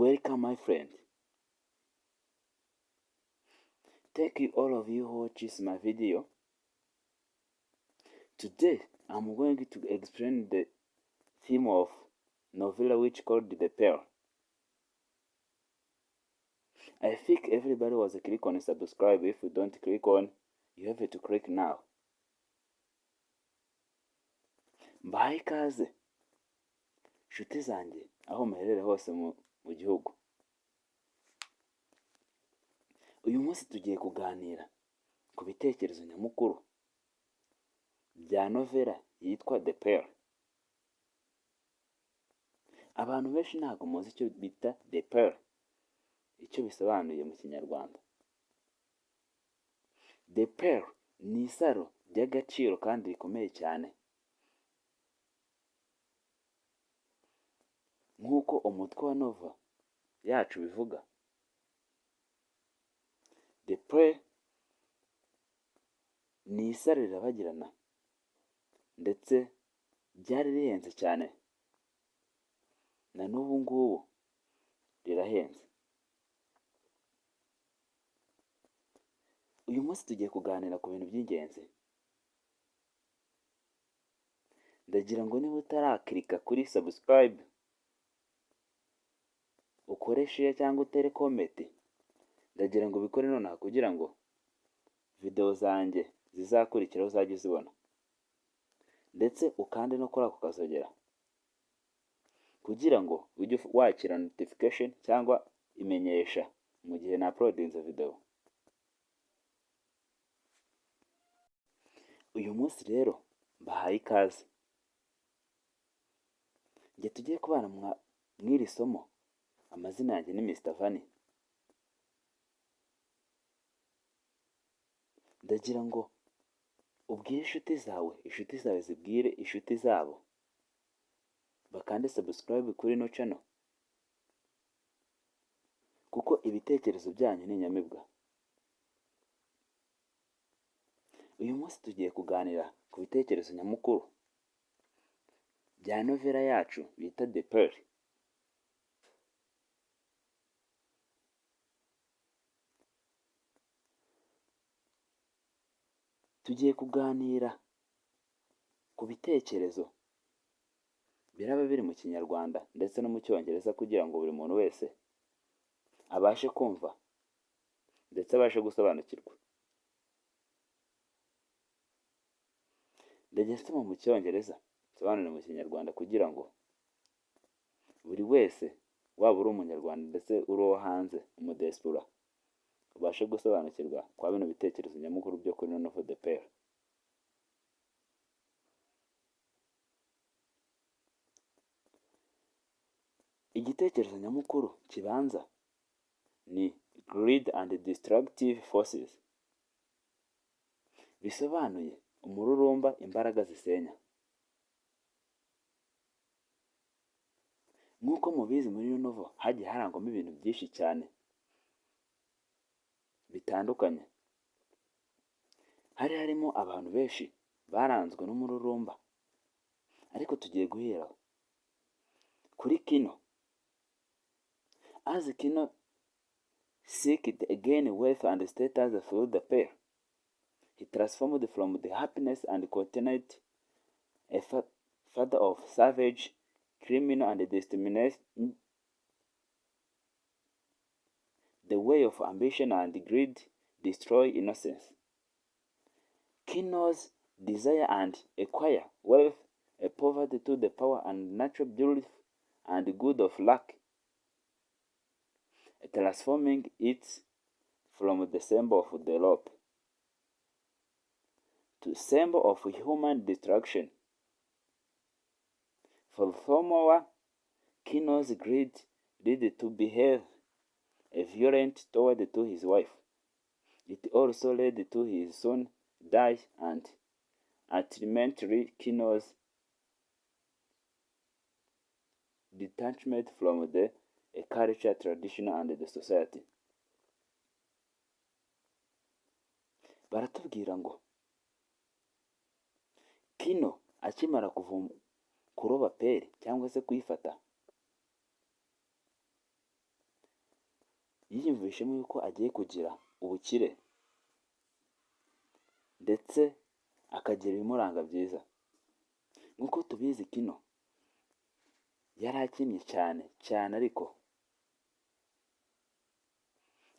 Welcome, my friend. Thank you all of you who watches my video. Today, I'm going to explain the theme of novella which called The Pearl. I think everybody was click on subscribe. If you don't click on, you have to click now. Mbahaye ikaze nshuti zanjye aho muherere hose mu gihugu. Uyu munsi tugiye kuganira ku bitekerezo nyamukuru bya novela yitwa The Pearl. Abantu benshi ntabwo muzi icyo bita The Pearl, icyo bisobanuye mu Kinyarwanda. The Pearl ni isaro ry'agaciro kandi rikomeye cyane. Nk'uko umutwe wa nova yacu bivuga, The Pearl ni isaro rirabagirana ndetse ryari rihenze cyane, na n'ubu ngubu rirahenze. Uyu munsi tugiye kuganira ku bintu by'ingenzi. Ndagira ngo niba utarakirika kuri subscribe, ukore share cyangwa utere comment, ndagira ngo ubikore nonaha kugira ngo video zanjye zizakurikiraho uzajye uzibona, ndetse ukande no kuri ako kazogera kugira ngo ujye wakira notification cyangwa imenyesha mu gihe na uploadinze video. Uyu munsi rero mbahaye ikaze. Njye tugiye kubana mw'iri somo. Amazina yanjye ni Mr. Vanny. Ndagira ngo ubwire inshuti zawe zibwire inshuti zabo, bakande subscribe kuri ino channel, kuko ibitekerezo byanyu ni inyamibwa. Uyu munsi tugiye kuganira ku bitekerezo nyamukuru bya novela yacu bita The Pearl. Tugiye kuganira ku bitekerezo biraba biri mu Kinyarwanda ndetse no mu Cyongereza kugira ngo buri muntu wese abashe kumva ndetse abashe gusobanukirwa. Ndagiye nsoma mu Cyongereza nsobanure mu Kinyarwanda kugira ngo buri wese, waba uri Umunyarwanda ndetse uri uwo hanze, umudiyasipora, ubashe gusobanukirwa kwa bino bitekerezo nyamukuru byo kuri novel The Pearl. Igitekerezo nyamukuru kibanza ni greed and destructive forces, bisobanuye umururumba, imbaraga zisenya. Nk'uko mubizi muri ino novel hagiye harangwamo ibintu byinshi cyane bitandukanye. Hari harimo abantu benshi baranzwe n'umururumba, ariko tugiye guhera kuri Kino. As Kino seeked again wealth and status through the Pearl, he transformed from the happiness and content a father of savage, criminal and discrimination. The way of ambition and greed destroy innocence. Kino's desire and acquire wealth, a poverty to the power and natural beauty and good of luck, transforming it from the symbol of the rope to symbol of human destruction. Furthermore, Kino's greed led to behave violent toward to his wife. It also led to his son die, and ultimately Kino's detachment from the culture, tradition and the society. Baratubwira ngo Kino akimara kuroba peri cyangwa se kuyifata, yiyumvishemo yuko agiye kugira ubukire ndetse akagira ibimuranga byiza. Nk'uko tubizi Kino yari akinnye cyane cyane, ariko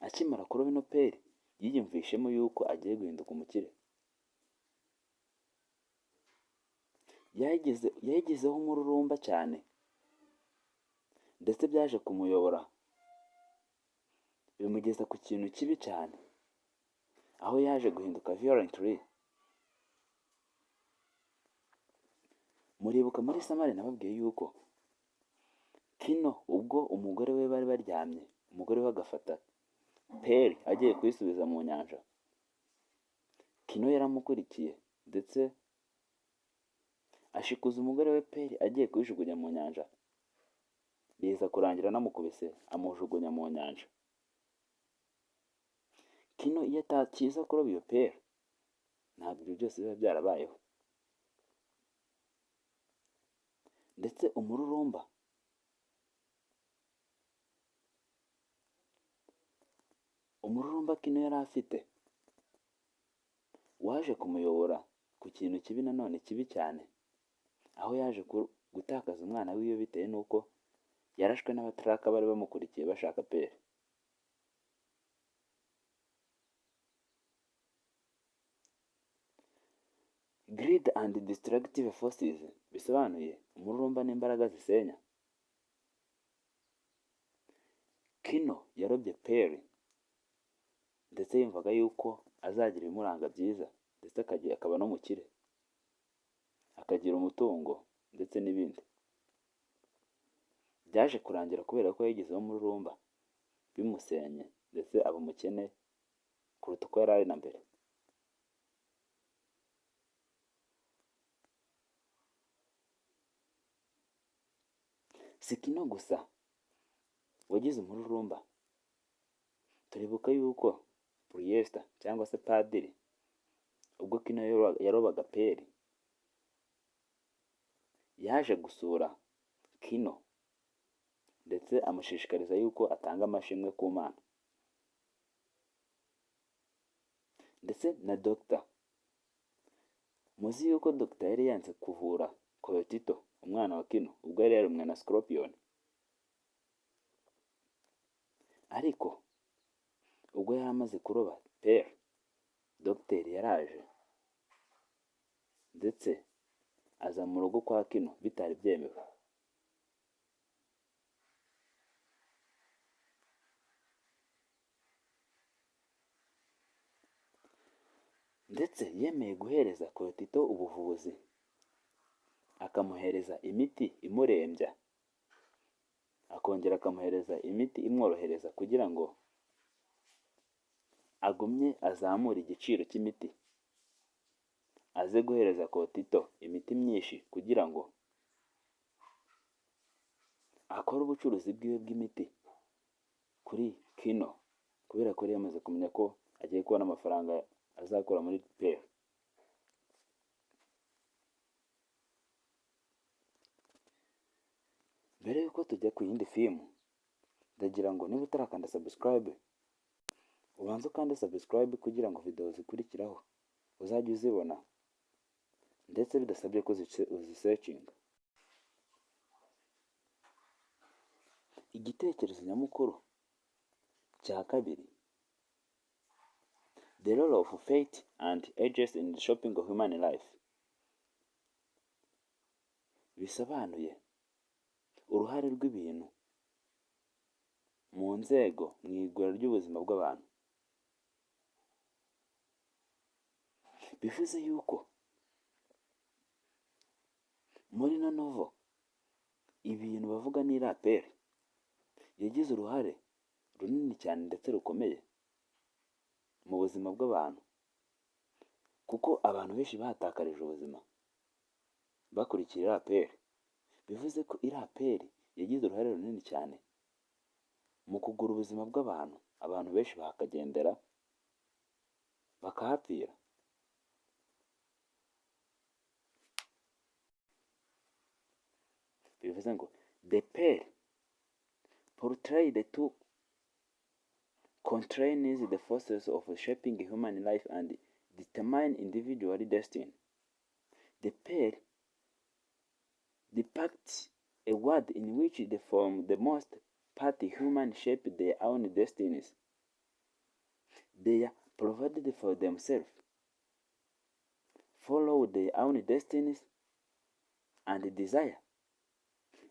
akimara kuroba ino peri yiyumvishemo yuko agiye guhinduka umukire. Yayigizeho umururumba cyane ndetse byaje kumuyobora bimugeza ku kintu kibi cyane, aho yaje guhinduka violently. Muribuka muri Samari nababwiye yuko Kino ubwo umugore we bari baryamye, umugore we agafata peri agiye kuyisubiza mu nyanja, Kino yaramukurikiye ndetse ashikuza umugore we peri agiye kuyijugunya mu nyanja, biza kurangira anamukubise amujugunya mu nyanja. Kino iyo atakiza kuroba iyo peri ntabwo ibyo byose biba byarabayeho. Ndetse umururumba Kino yari afite waje kumuyobora ku kintu kibi, nanone kibi cyane, aho yaje gutakaza umwana wiwe bitewe n'uko yarashwe n'abataraka bari bamukurikiye bashaka peri. Greed and destructive forces bisobanuye umururumba n'imbaraga zisenya. Kino yarobye peri ndetse yumvaga yuko azagira ibimuranga byiza ndetse akaba n'umukire, akagira umutungo ndetse n'ibindi. Byaje kurangira kubera ko yagizeho umururumba bimusenye ndetse aba umukene kuruta uko yari ari na mbere. Si Kino gusa wagize umururumba, turibuka yuko Priesta cyangwa se padiri ubwo Kino yarobaga peri yaje gusura Kino ndetse amushishikariza yuko atanga amashimwe ku Mana. Ndetse na Dr. muzi yuko Dr. yari yanze kuvura Koyotito umwana wa Kino ubwo yari yarumwe na Scorpion, ariko ubwo yari amaze kuroba peri Dogiteri yaraje ndetse aza mu rugo kwa Kino bitari byemewe. Ndetse yemeye guhereza Koyotito ubuvuzi, akamuhereza imiti imurembya, akongera akamuhereza imiti imworohereza kugira ngo agumye azamure igiciro cy'imiti, aze guhereza Koyotito imiti myinshi kugira ngo akore ubucuruzi bwiwe bw'imiti kuri Kino, kubera ko yari yamaze kumenya ko agiye kubona amafaranga azakura muri peri. Mbere yuko tujya ku yindi filmu, ndagira ngo niba utarakanda subscribe ubanze ukande subscribe kugira ngo video zikurikiraho uzajye uzibona ndetse bidasabye ko uzisearchinga. Igitekerezo nyamukuru cya kabiri, the role of faith and ages in the shaping of human life, bisobanuye uruhare rw'ibintu mu nzego mu igura ry'ubuzima bw'abantu. Bivuze yuko muri ino novel ibintu bavuga ni peri yagize uruhare runini cyane ndetse rukomeye mu buzima bw'abantu, kuko abantu benshi bahatakarije ubuzima bakurikira peri. Bivuze ko peri yagize uruhare runini cyane mu kugura ubuzima bw'abantu, abantu benshi bahakagendera bakahapfira. Bivuze ngo the peri portray the two contains the forces of shaping human life and determine individual destiny. The pair depicts a world in which for the most part humans shape their own destinies. They are provided for themselves, follow their own destinies and desire,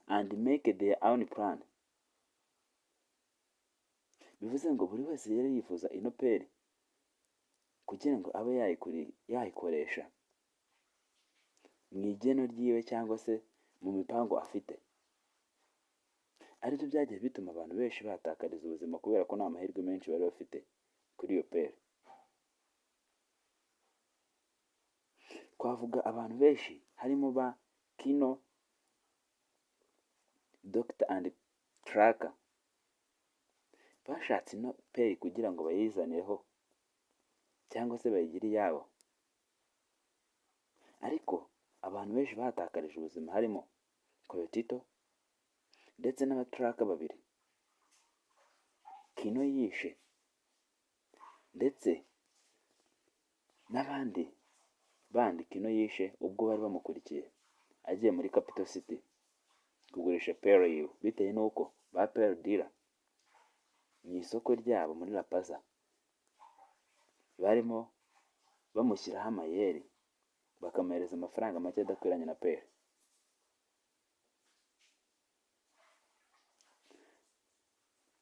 and make their own plan. Bivuze ngo buri wese yari yifuza ino peri kugira ngo abe yayikoresha mu igeno ryiwe cyangwa se mu mipango afite. Aribyo byagiye bituma abantu benshi bahatakariza ubuzima kubera ko nta mahirwe menshi bari bafite kuri iyo peri. Twavuga abantu benshi harimo ba Kino, Dr. and Tracker bashatse ino peri kugira ngo bayizaneho cyangwa se bayigire iyabo, ariko abantu benshi bahatakarije ubuzima harimo Koyotito ndetse n'abatraka babiri Kino yishe, ndetse n'abandi bandi Kino yishe ubwo bari bamukurikiye agiye muri Capital City kugurisha peri yiwe, bitewe n'uko ba peri dira mu isoko ryabo muri La Paza barimo bamushyiraho amayeri bakamuhereza amafaranga make adakwiranye na peri.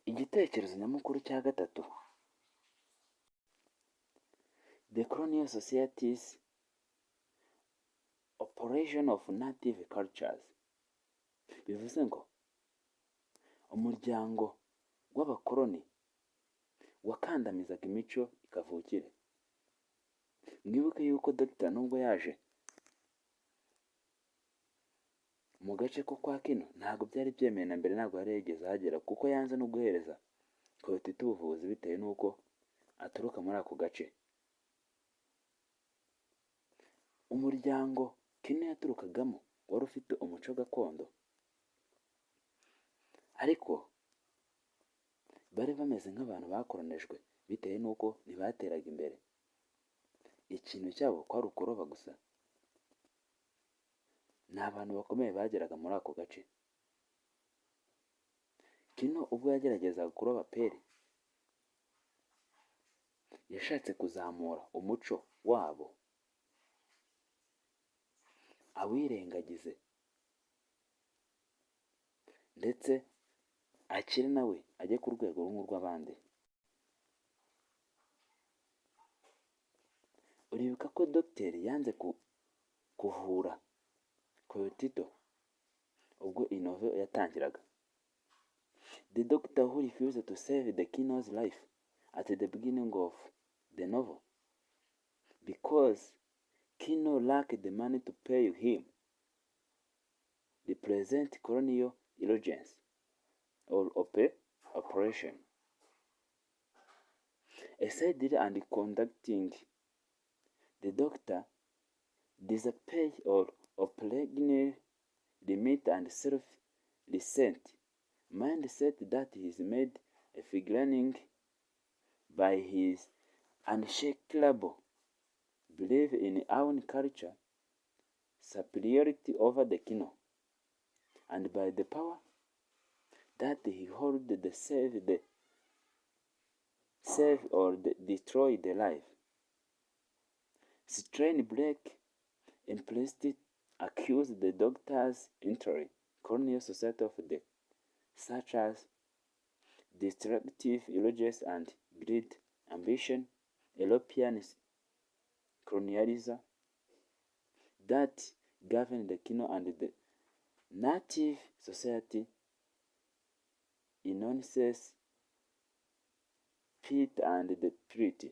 Igitekerezo nyamukuru cya gatatu, the colonial societies operation of native cultures. Bivuze ngo umuryango w'abakoloni wakandamizaga imico ikavukire. Mwibuke yuko Dr. nubwo yaje mu gace ko kwa Kino ntabwo byari byemeye na mbere, ntabwo yari yigeze ahagera kuko yanze no guhereza Koyotito ubuvuzi bitewe n'uko aturuka muri ako gace. Umuryango Kino yaturukagamo wari ufite umuco gakondo, ariko bari bameze nk'abantu bakoronijwe bitewe n'uko ntibateraga imbere. Ikintu cyabo kwari ukuroba gusa. Ni abantu bakomeye bageraga muri ako gace. Kino ubwo yageragezaga kuroba peri yashatse kuzamura umuco wabo awirengagize, ndetse akiri nawe ajye ku rwego rumwe rw'abandi. Uribuka ko dogiteri yanze kuvura Koyotito ubwo iyi novel yatangiraga. The doctor who refused to save the Kino's life at the beginning of the novel because Kino lacked the money to pay him represent colonial emergency or operation. Aside and conducting the doctor disappear or operating limit and self-recent mindset that is made a figuring by his unshakable belief in own culture superiority over the Kino, and by the power that he holds to save or destroy the life. Strain Black implicitly accused the doctor's entry colonial society of the such as destructive religious and greed, ambition, European colonialism that governed the Kino and the native society in nonsense, pit and the treaty.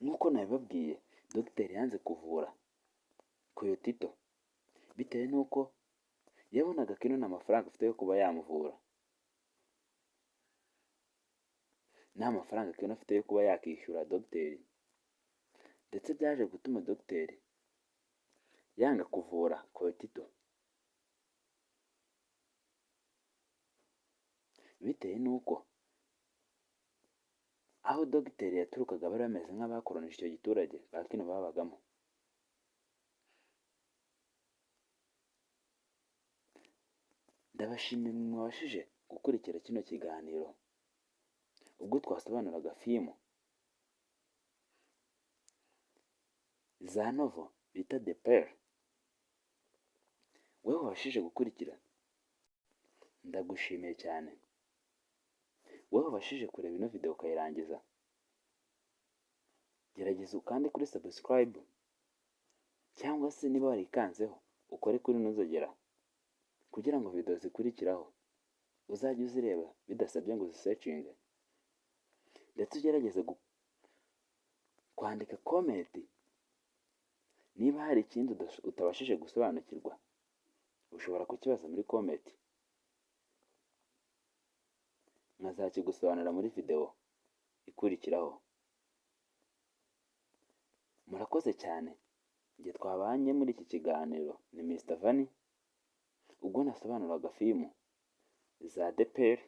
Nk'uko nabibabwiye, dogiteri yanze kuvura Koyotito bitewe n'uko yabonaga Kino nta mafaranga afite yo kuba yamuvura, nta mafaranga Kino afite yo kuba yakishyura dogiteri, ndetse byaje gutuma dogiteri yanga kuvura Koyotito. bitewe n'uko aho dogiteri yaturukaga bari bameze nk'abakolonije icyo giturage ba kino babagamo. Ndabashimiye mwe mwabashije gukurikira kino kiganiro ubwo twasobanuraga filmu za novo bita The Pearl. Wowe wabashije gukurikira ndagushimiye cyane. Wowe wabashije kureba ino video ukayirangiza, gerageza ukande kuri subscribe cyangwa se niba warikanzeho ukore kuri nuzogera kugira ngo video zikurikiraho uzajye uzireba bidasabye ngo uzisearchinge, ndetse ugerageze kwandika comment niba hari ikindi utabashije gusobanukirwa ushobora kukibaza muri comment nkazakigusobanurira muri video ikurikiraho. Murakoze cyane. Njye twabanye muri iki kiganiro ni Mr. Vanny ubwo nasobanuraga filmu za The Pearl